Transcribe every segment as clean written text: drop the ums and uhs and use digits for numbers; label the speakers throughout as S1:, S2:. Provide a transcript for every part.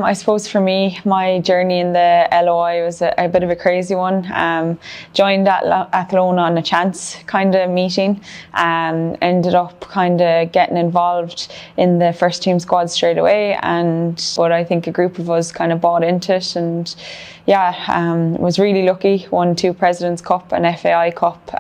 S1: I suppose for me, my journey in the LOI was a bit of a crazy one. Joined at Athlone on a chance kind of meeting. Ended up kind of getting involved in the first team squad straight away, but I think a group of us kind of bought into it, and was really lucky. Won 2 President's Cup, an FAI Cup,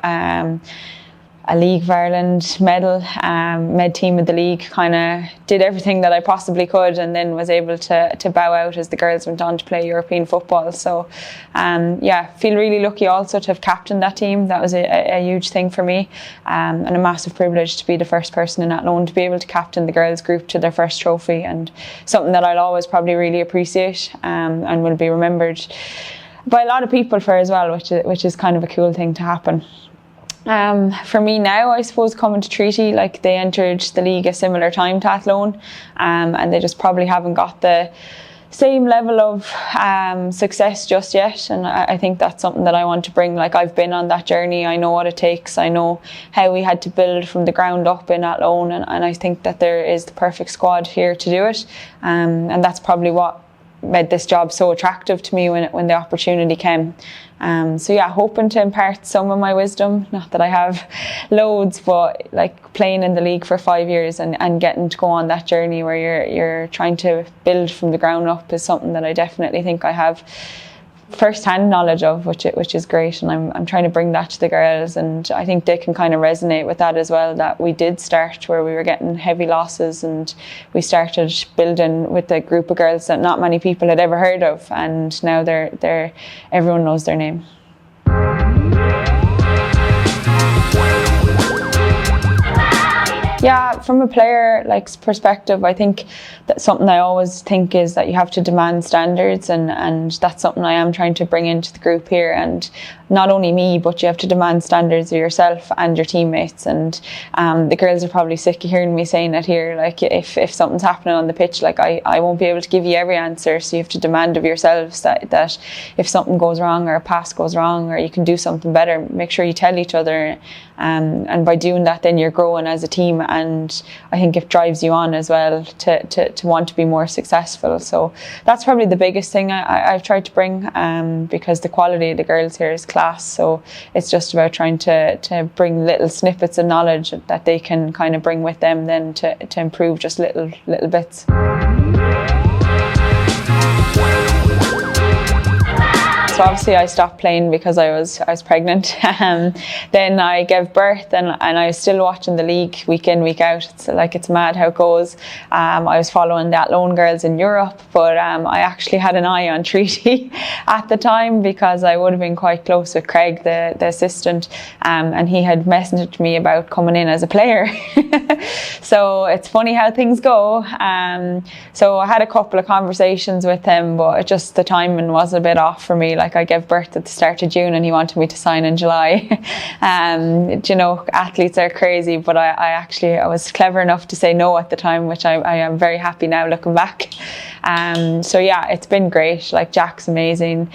S1: a League of Ireland medal, med team of the league, kind of did everything that I possibly could, and then was able to bow out as the girls went on to play European football. So feel really lucky also to have captained that team. That was a huge thing for me, and a massive privilege to be the first person in Athlone to be able to captain the girls group to their first trophy, and something that I'll always probably really appreciate, and will be remembered by a lot of people for as well, which is kind of a cool thing to happen. For me now, I suppose coming to Treaty, like they entered the league a similar time to Athlone, and they just probably haven't got the same level of success just yet, and I think that's something that I want to bring. Like, I've been on that journey, I know what it takes, I know how we had to build from the ground up in Athlone, and I think that there is the perfect squad here to do it, and that's probably what made this job so attractive to me when the opportunity came. Hoping to impart some of my wisdom, not that I have loads, but like playing in the league for 5 years and getting to go on that journey where you're trying to build from the ground up is something that I definitely think I have first-hand knowledge of, which is great, and I'm trying to bring that to the girls, and I think they can kind of resonate with that as well, that we did start where we were getting heavy losses, and we started building with a group of girls that not many people had ever heard of, and now they're everyone knows their name. Yeah, from a player perspective, I think that something I always think is that you have to demand standards, and that's something I am trying to bring into the group here. And not only me, but you have to demand standards of yourself and your teammates. And the girls are probably sick of hearing me saying it here. Like, if something's happening on the pitch, like I won't be able to give you every answer. So you have to demand of yourselves that if something goes wrong or a pass goes wrong or you can do something better, make sure you tell each other. And by doing that, then you're growing as a team, and I think it drives you on as well to want to be more successful. So that's probably the biggest thing I've tried to bring, because the quality of the girls here is class. So it's just about trying to bring little snippets of knowledge that they can kind of bring with them then to improve just little bits. So obviously I stopped playing because I was pregnant. Then I gave birth, and I was still watching the league week in, week out. It's mad how it goes. I was following the Athlone girls in Europe, but I actually had an eye on Treaty at the time, because I would have been quite close with Craig, the assistant, and he had messaged me about coming in as a player. So it's funny how things go. So I had a couple of conversations with him, but just the timing was a bit off for me. I gave birth at the start of June and he wanted me to sign in July. Athletes are crazy, but I was clever enough to say no at the time, which I am very happy now looking back. It's been great. Jack's amazing.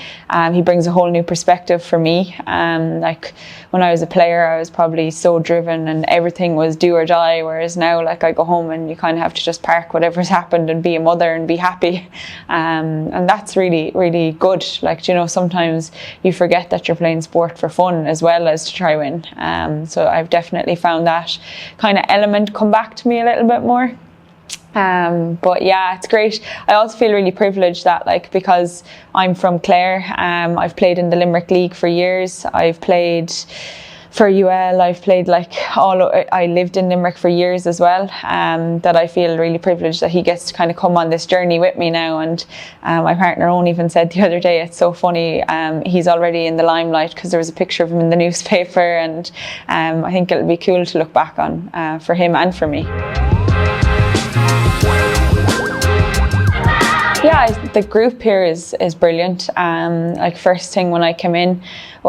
S1: He brings a whole new perspective for me. When I was a player, I was probably so driven and everything was do or die, whereas now I go home and you kind of have to just park whatever's happened and be a mother and be happy. And that's really, really good. Sometimes you forget that you're playing sport for fun as well as to try win. So I've definitely found that kind of element come back to me a little bit more. But yeah, it's great. I also feel really privileged that because I'm from Clare, I've played in the Limerick League for years. I've played for UL, I've played I lived in Limerick for years as well, that I feel really privileged that he gets to kind of come on this journey with me now. And my partner Owen even said the other day, it's so funny, he's already in the limelight because there was a picture of him in the newspaper, and I think it'll be cool to look back on for him and for me. Yeah, the group here is brilliant. First thing when I came in,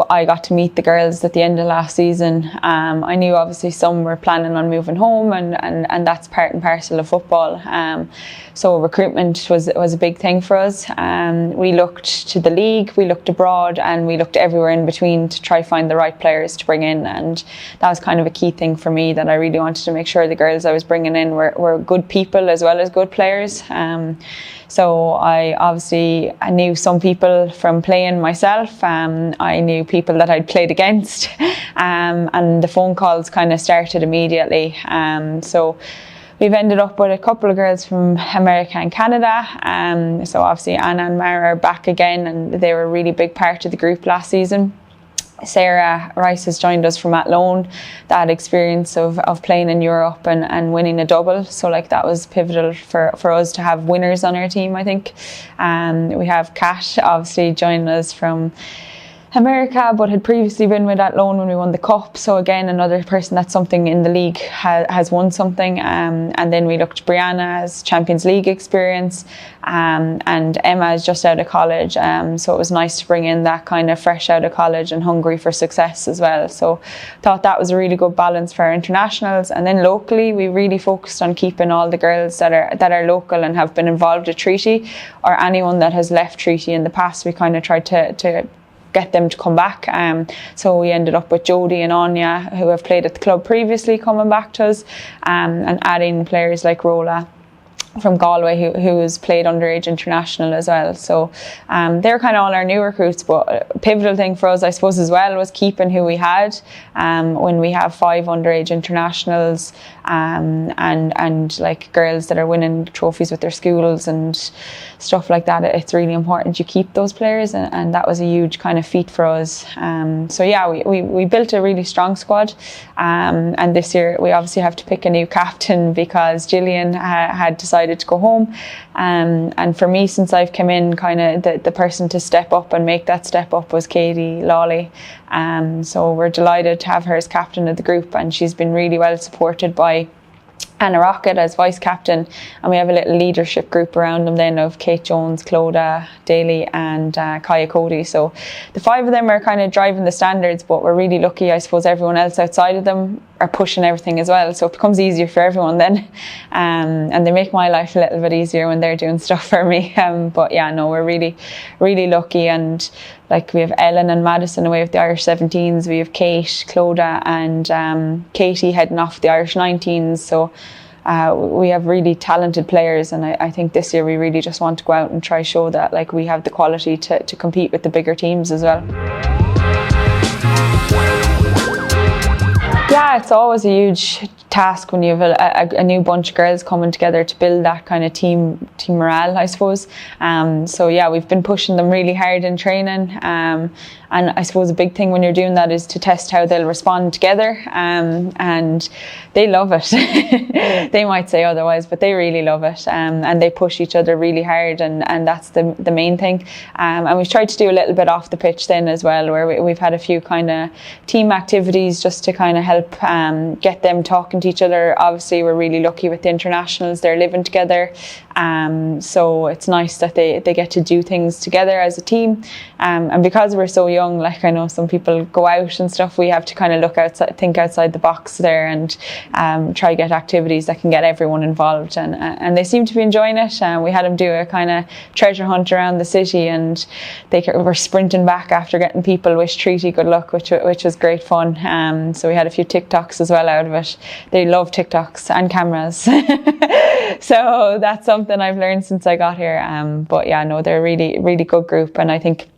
S1: I got to meet the girls at the end of last season. I knew obviously some were planning on moving home, and that's part and parcel of football. So recruitment was a big thing for us. We looked to the league, we looked abroad, and we looked everywhere in between to try find the right players to bring in. And that was kind of a key thing for me, that I really wanted to make sure the girls I was bringing in were good people as well as good players. So I I knew some people from playing myself. I knew people that I'd played against, and the phone calls kind of started immediately. So we've ended up with a couple of girls from America and Canada. So obviously Anna and Mara are back again, and they were a really big part of the group last season. Sarah Rice has joined us from 𝗦𝗏𝗀𝗏, that experience of playing in Europe and winning a double. So like that was pivotal for us to have winners on our team, I think. We have Kat obviously joining us from America, but had previously been with 𝗦𝗏𝗀𝗏 when we won the cup. So again, another person that's something in the league has won something. And then we looked at Brianna as Champions League experience, and Emma is just out of college. So it was nice to bring in that kind of fresh out of college and hungry for success as well. So thought that was a really good balance for our internationals. And then locally, we really focused on keeping all the girls that are local and have been involved at Treaty, or anyone that has left Treaty in the past. We kind of tried to get them to come back. So we ended up with Jodie and Anya, who have played at the club previously, coming back to us, and adding players like Rola from Galway, who has played underage international as well. So they're kind of all our new recruits, but a pivotal thing for us, I suppose, as well, was keeping who we had. When we have 5 underage internationals, and like girls that are winning trophies with their schools and stuff like that, it's really important you keep those players, and that was a huge kind of feat for us. So yeah, we built a really strong squad, and this year we obviously have to pick a new captain because Gillian had decided to go home, and for me, since I've come in, kind of the person to step up and make that step up was Katie Lawley. So we're delighted to have her as captain of the group, and she's been really well supported by Anna Rocket as vice captain, and we have a little leadership group around them then of Kate Jones, Clodagh Daly and Kaya Cody. So the 5 of them are kind of driving the standards, but we're really lucky, I suppose, everyone else outside of them are pushing everything as well, so it becomes easier for everyone then, and they make my life a little bit easier when they're doing stuff for me. But yeah, no, we're really, really lucky. And like, we have Ellen and Madison away with the Irish 17s, we have Kate, Clodagh and Katie heading off the Irish 19s. So we have really talented players, and I think this year we really just want to go out and try show that like we have the quality to compete with the bigger teams as well. Yeah, it's always a huge task when you have a new bunch of girls coming together to build that kind of team morale, I suppose. So yeah, we've been pushing them really hard in training, and I suppose a big thing when you're doing that is to test how they'll respond together, and they love it. They might say otherwise, but they really love it, and they push each other really hard, and that's the main thing. And we've tried to do a little bit off the pitch then as well, where we've had a few kind of team activities just to kind of help get them talking to each other. Obviously, we're really lucky with the internationals, they're living together, so it's nice that they get to do things together as a team, and because we're so young, like I know some people go out and stuff, we have to kind of think outside the box there, and try get activities that can get everyone involved, and they seem to be enjoying it. We had them do a kind of treasure hunt around the city, and they were sprinting back after getting people wish Treaty good luck, which was great fun. So we had a few TikToks as well out of it. They love TikToks and cameras. So that's something I've learned since I got here. But yeah, no, they're a really, really good group, and I think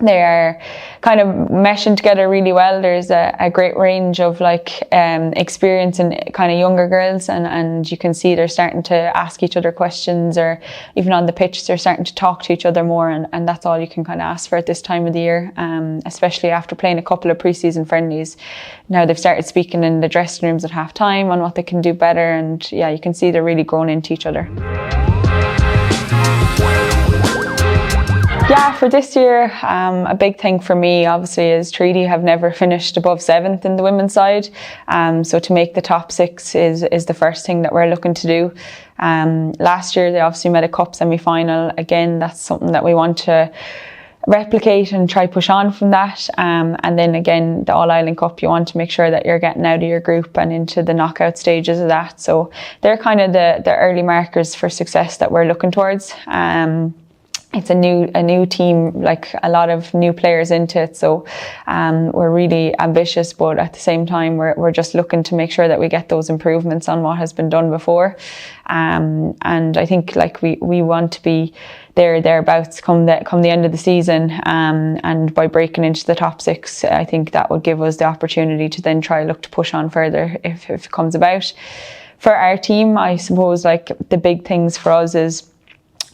S1: they are kind of meshing together really well. There's a great range of like experience in kind of younger girls, and you can see they're starting to ask each other questions, or even on the pitch they're starting to talk to each other more, and that's all you can kind of ask for at this time of the year, especially after playing a couple of pre-season friendlies. Now they've started speaking in the dressing rooms at half time on what they can do better, and yeah, you can see they're really growing into each other. Yeah, for this year, a big thing for me obviously is Treaty have never finished above 7th in the women's side, so to make the top 6 is the first thing that we're looking to do. Last year they obviously made a cup semi-final. Again, that's something that we want to replicate and try push on from that, and then again the All-Ireland Cup, you want to make sure that you're getting out of your group and into the knockout stages of that. So they're kind of the early markers for success that we're looking towards. it's a new team, like a lot of new players into it. So we're really ambitious, but at the same time, we're just looking to make sure that we get those improvements on what has been done before. And I think like we want to be thereabouts come the end of the season. And by breaking into the top 6, I think that would give us the opportunity to then try look to push on further if it comes about. For our team, I suppose like the big things for us is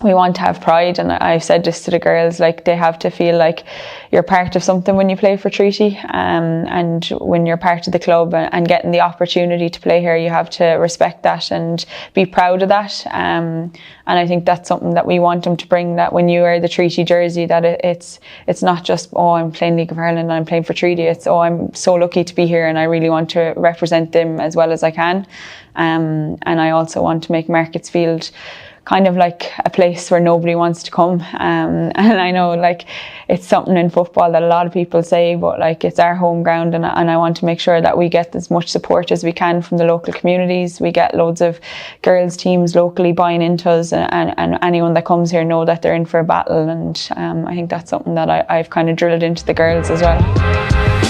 S1: we want to have pride, and I've said this to the girls, like they have to feel like you're part of something when you play for Treaty, and when you're part of the club and getting the opportunity to play here, you have to respect that and be proud of that. And I think that's something that we want them to bring, that when you wear the Treaty jersey, that it's not just, oh, I'm playing League of Ireland and I'm playing for Treaty. It's, oh, I'm so lucky to be here and I really want to represent them as well as I can. And I also want to make Marketsfield kind of like a place where nobody wants to come, and I know like it's something in football that a lot of people say, but like it's our home ground, and I want to make sure that we get as much support as we can from the local communities. We get loads of girls teams locally buying into us, and anyone that comes here know that they're in for a battle, and I think that's something that I've kind of drilled into the girls as well.